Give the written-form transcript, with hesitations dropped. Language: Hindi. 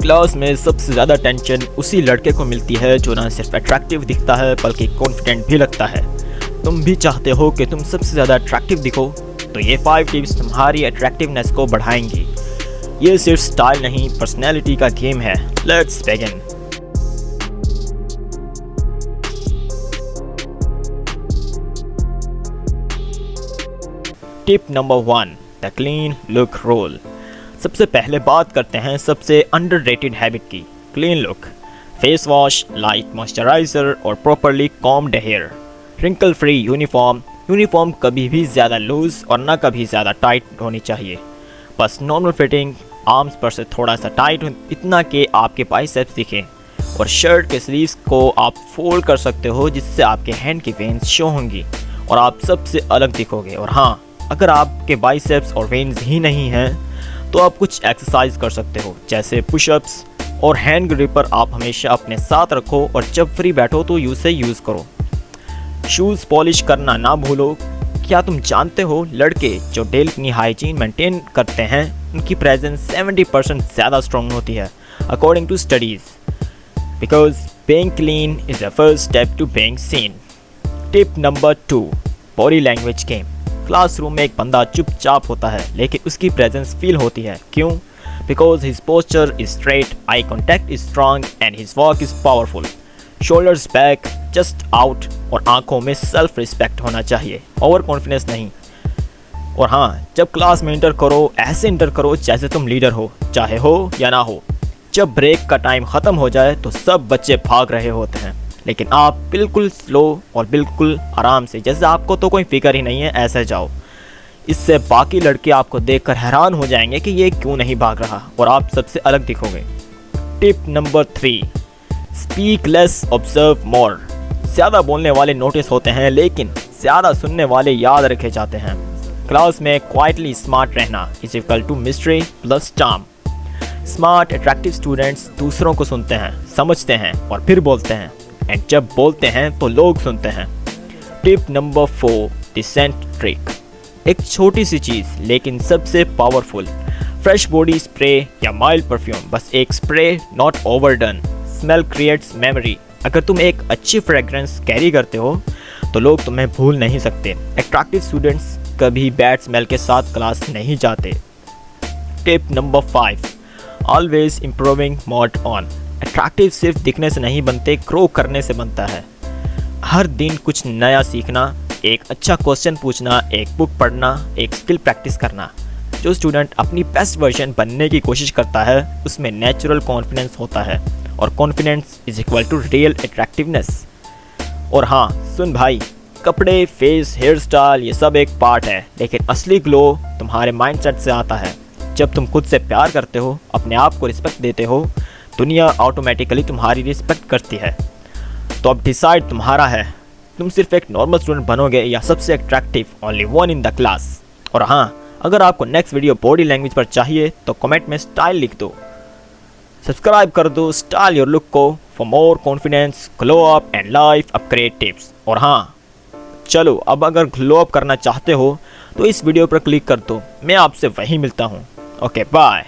क्लास में सबसे ज़्यादा टेंशन उसी लड़के को मिलती है जो ना सिर्फ अट्रैक्टिव दिखता है बल्कि कॉन्फिडेंट भी लगता है। तुम भी चाहते हो कि तुम सबसे ज़्यादा अट्रैक्टिव दिखो, तो ये 5 टिप्स तुम्हारी अट्रैक्टिवनेस को बढ़ाएंगी। ये सिर्फ स्टाइल नहीं, पर्सनैलिटी का गेम है। Let's begin. Tip number 1, the clean look rule. सबसे पहले बात करते हैं सबसे अंडररेटेड हैबिट की, clean look. Face wash, light moisturiser और properly combed hair. Wrinkle free uniform कभी भी ज़्यादा लूज और ना कभी ज़्यादा टाइट होनी चाहिए। बस नॉर्मल फिटिंग, आर्म्स पर से थोड़ा सा टाइट, इतना कि आपके बाइसेप्स दिखें। और शर्ट के स्लीव्स को आप फोल्ड कर सकते हो जिससे आपके हैंड की वेन्स शो होंगी और आप सबसे अलग दिखोगे। और हाँ, अगर आपके बाइसेप्स और वेन्स ही नहीं हैं तो आप कुछ एक्सरसाइज कर सकते हो, जैसे पुशअप्स और हैंड ग्रिपर आप हमेशा अपने साथ रखो और जब फ्री बैठो तो उसे यूज़ करो। शूज़ पॉलिश करना ना भूलो। क्या तुम जानते हो, लड़के जो डेली अपनी हाइजीन मेंटेन करते हैं उनकी प्रेजेंस 70% ज़्यादा स्ट्रॉन्ग होती है according to studies, because being clean is the first step to being seen. Tip number 2, body language game. Classroom में एक बंदा चुपचाप होता है लेकिन उसकी प्रेजेंस फील होती है। क्यों? Because his posture is straight, eye contact is strong and his walk is powerful. Shoulders back, just out और आंखों में सेल्फ रिस्पेक्ट होना चाहिए, ओवर कॉन्फिडेंस नहीं। और हाँ, जब क्लास में इंटर करो ऐसे इंटर करो जैसे तुम लीडर हो, चाहे हो या ना हो। जब ब्रेक का टाइम ख़त्म हो जाए तो सब बच्चे भाग रहे होते हैं लेकिन आप बिल्कुल स्लो और बिल्कुल आराम से, जैसे आपको तो कोई फिक्र ही नहीं है, ऐसे जाओ। इससे बाकी लड़के आपको देखकर हैरान हो जाएंगे कि ये क्यों नहीं भाग रहा और आप सबसे अलग दिखोगे। Tip number 3, speak less observe more. ज़्यादा बोलने वाले नोटिस होते हैं लेकिन ज़्यादा सुनने वाले याद रखे जाते हैं। क्लास में क्वाइटली स्मार्ट रहना is equal to mystery plus charm. Smart attractive students दूसरों को सुनते हैं, समझते हैं और फिर बोलते हैं, एंड जब बोलते हैं तो लोग सुनते हैं। Tip number 4, the scent trick. एक छोटी सी चीज़ लेकिन सबसे पावरफुल, फ्रेश बॉडी स्प्रे या माइल्ड परफ्यूम। बस एक spray, not overdone. Smell creates memory. अगर तुम एक अच्छी फ्रेग्रेंस कैरी करते हो तो लोग तुम्हें भूल नहीं सकते। अट्रैक्टिव स्टूडेंट्स कभी बैड स्मेल के साथ क्लास नहीं जाते। Tip number 5, always improving mode on. Attractive सिर्फ दिखने से नहीं बनते, ग्रो करने से बनता है। हर दिन कुछ नया सीखना, एक अच्छा क्वेश्चन पूछना, एक बुक पढ़ना, एक स्किल प्रैक्टिस करना। जो स्टूडेंट अपनी बेस्ट वर्जन बनने की कोशिश करता है उसमें नेचुरल कॉन्फिडेंस होता है और confidence is equal to real attractiveness. और हाँ सुन भाई, कपड़े, फेस, हेयर स्टाइल ये सब एक पार्ट है, लेकिन असली ग्लो तुम्हारे माइंडसेट से आता है। जब तुम खुद से प्यार करते हो, अपने आप को रिस्पेक्ट देते हो, दुनिया ऑटोमेटिकली तुम्हारी रिस्पेक्ट करती है। तो अब डिसाइड तुम्हारा है, तुम सिर्फ एक नॉर्मल स्टूडेंट बनोगे या सबसे attractive, only one in the class. और हाँ, अगर आपको नेक्स्ट वीडियो बॉडी लैंग्वेज पर चाहिए तो कमेंट में स्टाइल लिख दो। सब्सक्राइब कर दो स्टाइल योर लुक को for more confidence, glow up and life upgrade tips. और हाँ चलो, अब अगर ग्लो अप करना चाहते हो तो इस वीडियो पर क्लिक कर दो। मैं आपसे वहीं मिलता हूँ। Okay bye.